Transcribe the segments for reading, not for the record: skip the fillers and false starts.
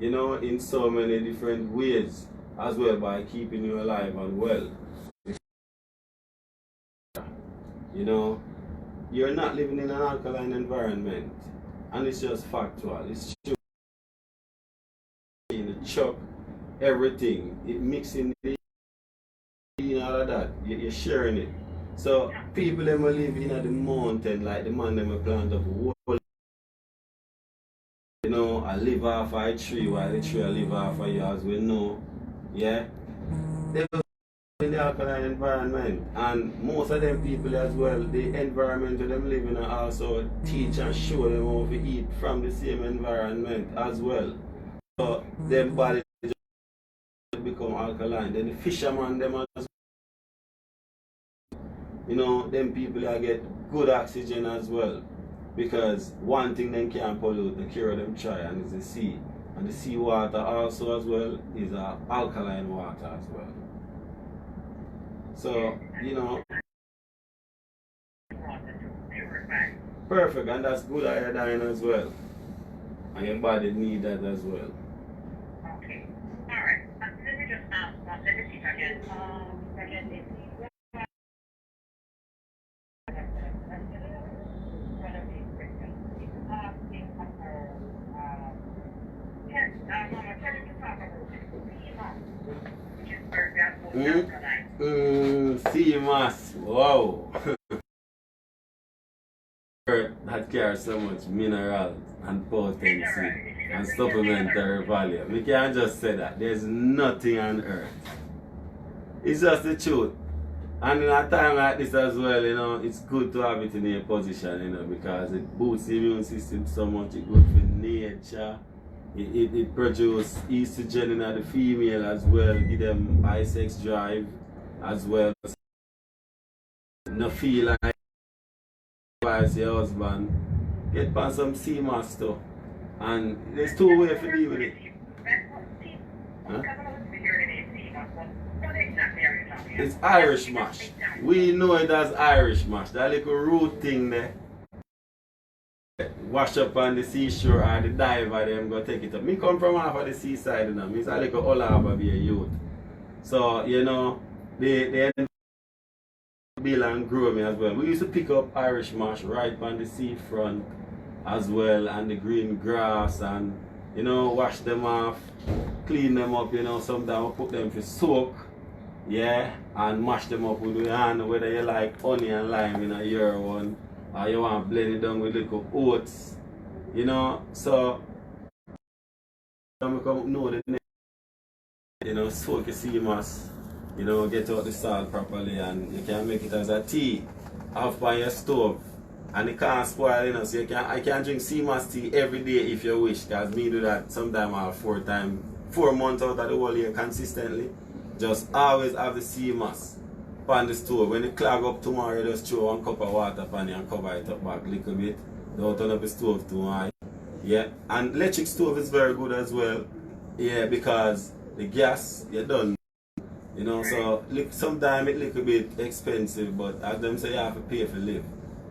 you know, in so many different ways as well by keeping you alive and well. You know, you're not living in an alkaline environment, and it's just factual. It's true. In the chuck, everything, it mixing in all of that, you're sharing it. So people them will live in the mountain like the man them will plant up whole, you know, I live off a tree while the tree I live off of you, as we know. Yeah? They will in the alkaline environment, and most of them people as well, the environment that them live in are also teach and show them how to eat from the same environment as well. So them body become alkaline. Then the fisherman them as, you know, them people that get good oxygen as well. Because one thing them can't pollute, the cure them try, and is the sea. And the sea water also as well is alkaline water as well. So, you know, perfect, and that's good iodine as well. And your body need that as well. Okay. Alright. Let me just ask one. Let me see if I can sea moss. Wow. That carries so much mineral and potency and supplementary value. We can't just say that. There's nothing on earth. It's just the truth. And in a time like this as well, you know, it's good to have it in your position, you know, because it boosts the immune system so much. It's good for nature. It produces estrogen in the female as well, give them high sex drive as well. No feel like advise your husband, get on some sea moss stuff. And there's two ways to deal with it. Huh? It's Irish mash. We know it as Irish mash. That little root thing there. Wash up on the seashore or the diver them go take it up. Me come from half of the seaside, you know. Me's a little all over be a youth. So, you know, they build and grow me as well. We used to pick up Irish mash right on the seafront as well, and the green grass, and, you know, wash them off, clean them up, you know. Sometimes we put them for soak, yeah, and mash them up with your hand, whether you like honey and lime in a year one, or you want to blend it down with little oats, you know. So when we come know the next, you know, soak your sea moss, you know, get out the salt properly, and you can make it as a tea off by your stove, and it can't spoil, you know. So I can drink sea moss tea every day if you wish, because me do that sometimes 4 months out of the whole year consistently. Just always have the sea moss on the stove. When it clog up tomorrow, you just throw 1 cup of water on it and cover it up back a little bit. Don't turn up the stove too high. Yeah, and electric stove is very good as well. Yeah, because the gas, you're done. You know, so sometimes it's a little bit expensive, but as them say, you have to pay for live.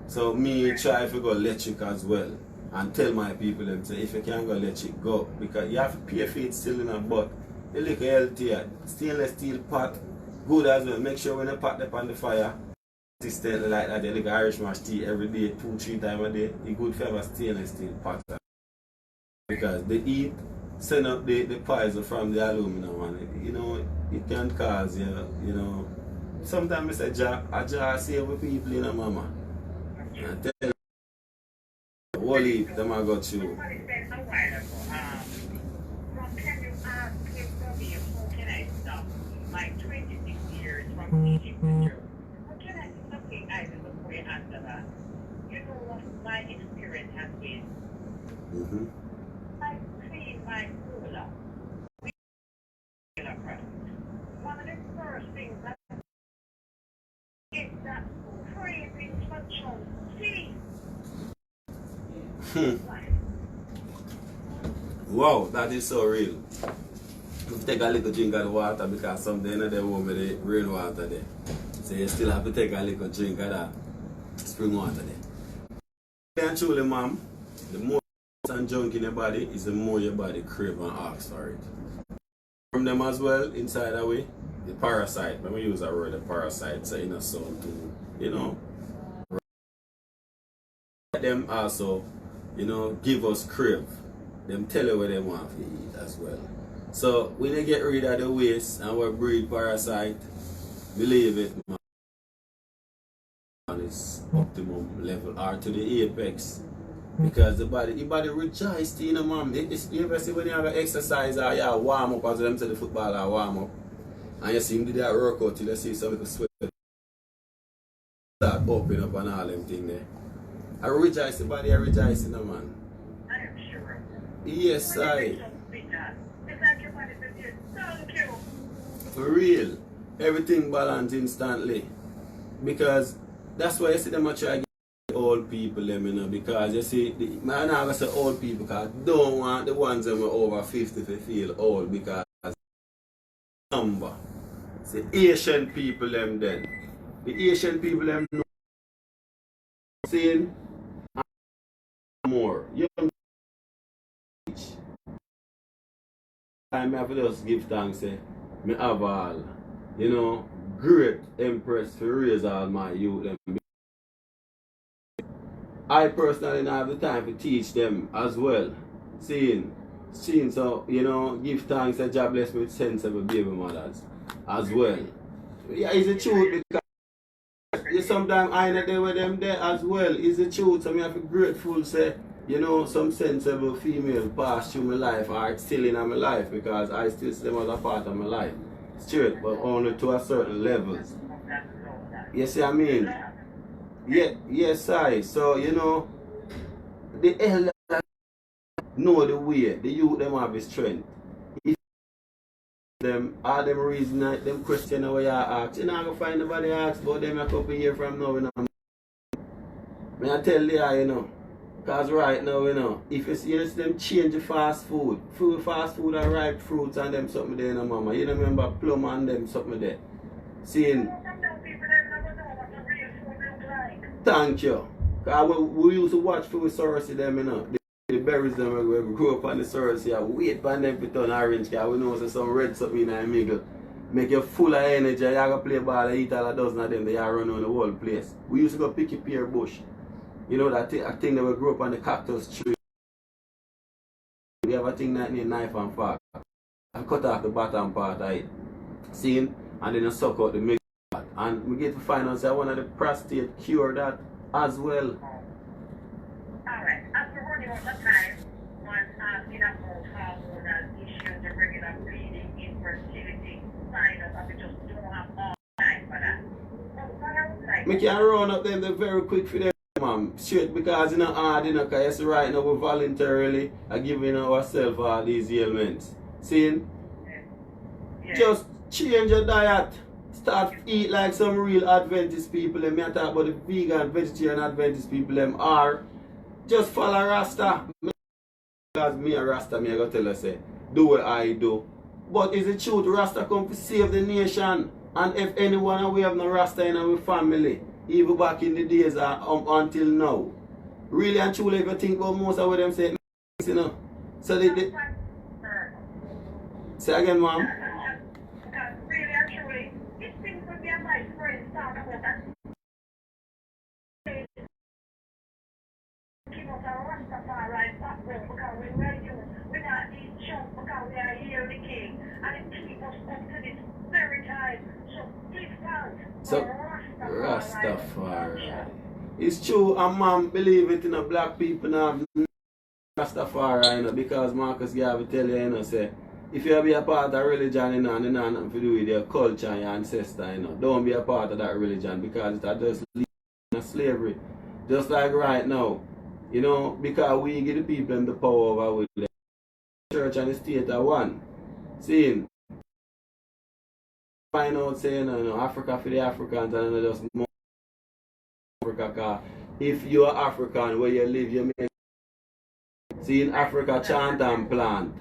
So me try to go electric as well, and tell my people them say, if you can't go electric, go, because you have to pay for it still in a, but a little healthier. Stainless steel pot, good as well. Make sure when you pot them on the fire, consistently like that, you like Irish mash tea every day, 2-3 times a day. It's good for have a stainless steel pot, because the heat send up the poison from the aluminum, and you know, it can cause you, you know. Sometimes I say, I just save with people, you know, mama. And tell them, what heap them I got you. Like 26 years from Egypt to Europe. What can I do? Something I will look for you after that. You know what my experience has been? I clean my cooler with cooler product. One of the first things that is that craving for tea. Wow, that is so real. Take a little drink of the water, because someday in the home with the rainwater there. So you still have to take a little drink of that spring water there. And truly, ma'am, the more and junk in your body is the more your body crave and asks for it. From them as well, inside that way, the parasite, when we use that word, the parasite, so in a sound to, you know, them also, you know, give us crave. Them tell you what they want to eat as well. So when they get rid of the waste and we breed parasite, believe it, man, it's optimum level or to the apex. Because the body rejoices, you know, man. You ever see when you have an exercise or you warm up, as them say the footballer warm up, and you see him do that workout till you see some little sweat start popping up and all them things there. I rejoice, the body I rejoice, you know, man. I am sure. Yes, I. It's like your body says, thank you. For real. Everything balanced instantly. Because that's why you see them try to get old people them, you know, because you see, man, I'm going to say old people because I don't want the ones that were over 50 to feel old because number. It's the Asian people them then. The Asian people them know saying more. Young I have to just give thanks, me have all, you know, great empress to raise all my youth. I personally don't have the time to teach them as well. Seeing, so, you know, give thanks and God bless me with sensible baby mothers as well. Yeah, it's the truth because sometimes I not there with them there as well. It's the truth, so I have to be grateful, say, you know, some sensible female pass through my life or still in my life because I still see them as a part of my life. Straight, but only to a certain levels. You see what I mean? Yeah, yes, I. So, you know, the elders know the way, the youth them have the strength. If them, all them reason, them question what you ask, you're not going to find nobody ask about them a couple years from now, you know. I tell you, you know. Because right now, you know, if you see them change the fast food and ripe fruits and them something there, you know, mama. You know, remember plum and them something there. Seeing. Thank you. Because we used to watch food sorosy them, you know. The berries them when we grew up on the sorosy, wait for them to turn orange, because we know there's some red something in the middle. Make you full of energy, you go play ball and eat all a dozen of them, they are run on the whole place. We used to go pick a pear bush. You know that I think they will grow up on the cactus tree. We have a thing that need knife and fork. I cut off the bottom part of it. Seeing? And then I suck out the middle part. And we get to find out that one of the prostate cure that as well. Alright, after running out of time, one asking about hormonal issues, the regular bleeding, infertility, signs of we just don't have all time for that. So, I can run up them very quick for them. Straight because it's not hard, you know, because right now we voluntarily are giving ourselves all these ailments. Seeing? Yeah. Just change your diet. Start eat like some real Adventist people. Them I talk about the vegan, vegetarian Adventist people them are. Just follow Rasta. Because me a Rasta, me I gotta tell you say, do what I do. But is it true Rasta come to save the nation? And if anyone we have no Rasta in our family, even back in the days until now. Really and truly, if you think about most of what them say, you know. So they say again, ma'am. Really and truly, it seems to be a nice friend talk about that. Keep us a Rastafari background because we were you. We're not these chunks because we are here the king. And it keeps us up to this very time. So give thanks. So, Rastafari. It's true, and man, believe it, you know, black people have Rastafari, you know, because Marcus Garvey tell you, you know, say, if you be a part of religion, you know, and you know nothing to do with your culture and your ancestor, you know, don't be a part of that religion because it just leads to slavery. Just like right now, you know, because we give the people the power over with the church and the state are one. Seeing? Find out saying, you know, Africa for the Africans and just more Africa, cause if you are African where you live, you make seeing Africa chant and plant.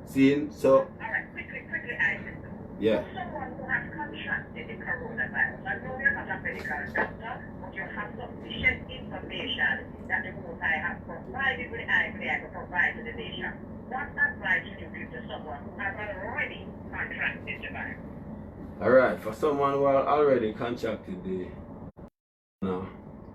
Seeing so Alright, quickly, Ises. Yeah. For someone who has contracted the coronavirus, I know you're not a medical doctor, but you have sufficient information that the Most High has provided with the IPI to provide to the nation. What advice would you give to someone who has already contracted the virus? Alright, for someone who already contracted the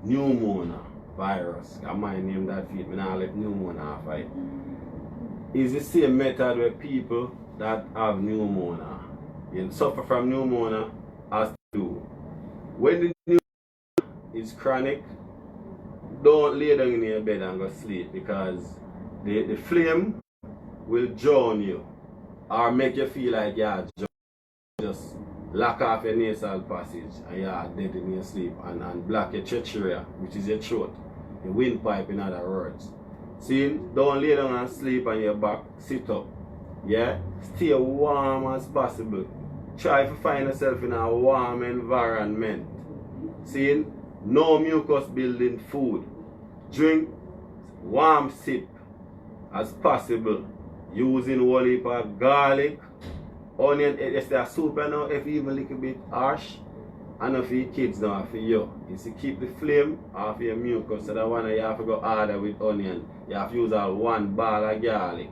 pneumonia virus, I might name that feet, me now let pneumonia off it. Is the same method with people that have pneumonia. You suffer from pneumonia as do. When the pneumonia is chronic, don't lay down in your bed and go sleep because the flame will drown you or make you feel like you're just lock off your nasal passage and you're dead in your sleep and block your trachea, which is your throat, your windpipe in other words. See, don't lay down and sleep on your back, sit up. Yeah? Stay warm as possible. Try to find yourself in a warm environment. See, no mucus building food. Drink warm sip as possible. Using whole heap of garlic, onion, it's a soup now, if even a little bit harsh. And for your kids now, for you. Is to keep the flame off your mucus. So that one you have to go harder with onion. You have to use all one ball of garlic.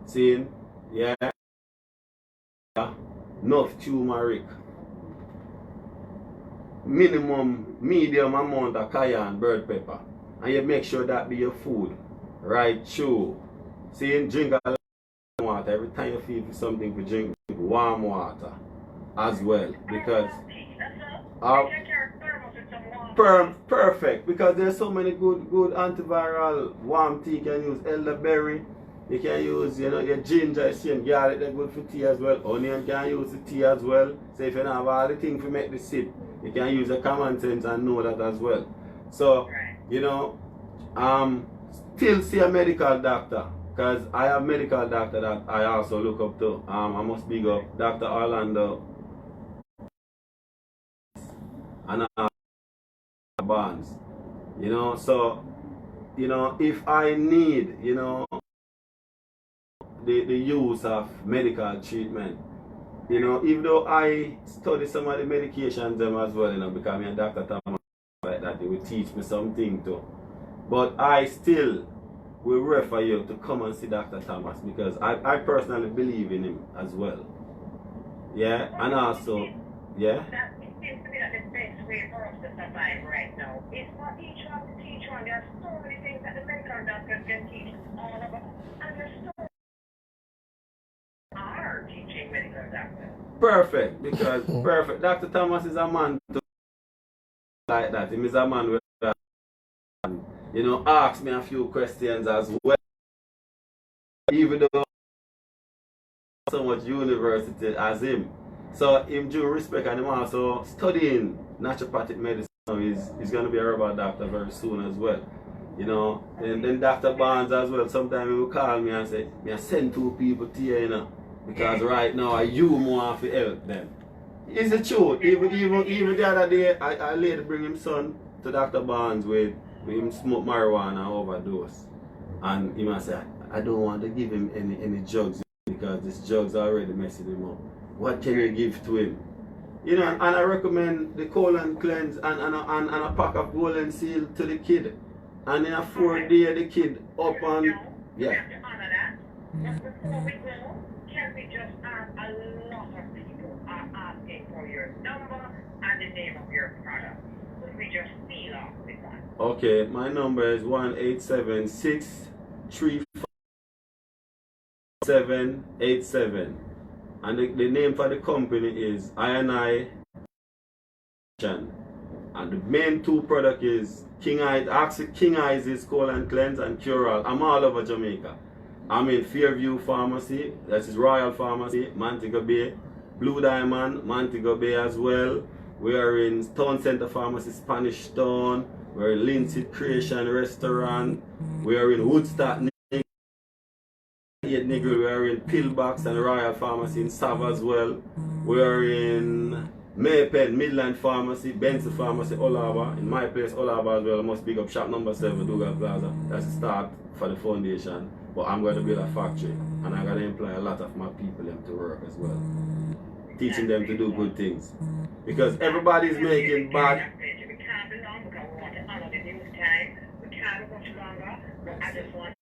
See? Yeah? Enough turmeric. Minimum, medium amount of cayenne bird pepper. And you make sure that be your food. Right through. See? Drink a lot of water. Every time you feel something to drink warm water as well. Because perfect, because there's so many good antiviral warm tea. You can use elderberry, you can use your ginger, same garlic, they're good for tea as well. Onion can use the tea as well. So if you don't have all the things to make the sip, you can use the common sense and know that as well. So still see a medical doctor, because I have medical doctor that I also look up to. I must big up Dr. Orlando and Barnes, so if I need the use of medical treatment, even though I study some of the medications them as well, because I'm a Dr. Thomas like that, they will teach me something too, but I still will refer you to come and see Dr. Thomas, because I personally believe in him as well. Yeah, and also seems to be that the best way for us to survive right now. It's not each one to teach one. There are so many things that the medical doctors can teach all of us. And there's so many are teaching medical doctors. Perfect, because perfect. Dr. Thomas is a man to like that. He is a man with ask me a few questions as well. Even though so much university as him. So him due respect, and him also studying naturopathic medicine. He's going to be a herbal doctor very soon as well. And then Dr. Barnes as well. Sometimes he will call me and say, I send two people to you, because right now you more to help them. It's the truth. Even the other day, I lady bring him son to Dr. Barnes with him smoke marijuana overdose. And he must say, I don't want to give him any drugs because this drugs are already messing him up. What can you give to him? And I recommend the colon cleanse and a pack of golden seal to the kid. And in a 4 day the kid up on We have to honor that. But before we go, can we just ask, a lot of people are asking for your number and the name of your product. Could we just seal off with that? Okay, my number is 1-876-357-8787. And the name for the company is Irie. And the main two product is King Ises colon cleanse and Cure All. I'm all over Jamaica. I'm in Fairview Pharmacy, that is Royal Pharmacy, Montego Bay, Blue Diamond, Montego Bay as well. We are in Town Center Pharmacy, Spanish Town. We're in Lindsay Creation Restaurant. We are in Woodstock, Nigel. We are in Pillbox and Royal Pharmacy in Sav as well. We are in Maypen, Midland Pharmacy, Benson Pharmacy, Olava. In my place, Olava as well. I must big up shop number 7, Dougal Plaza. That's the start for the foundation. But I'm going to build a factory and I'm going to employ a lot of my people to work as well. teaching them to do good things. Because everybody's making bad. We can't be long because we want to honor the news time. We can't be much longer, but I just want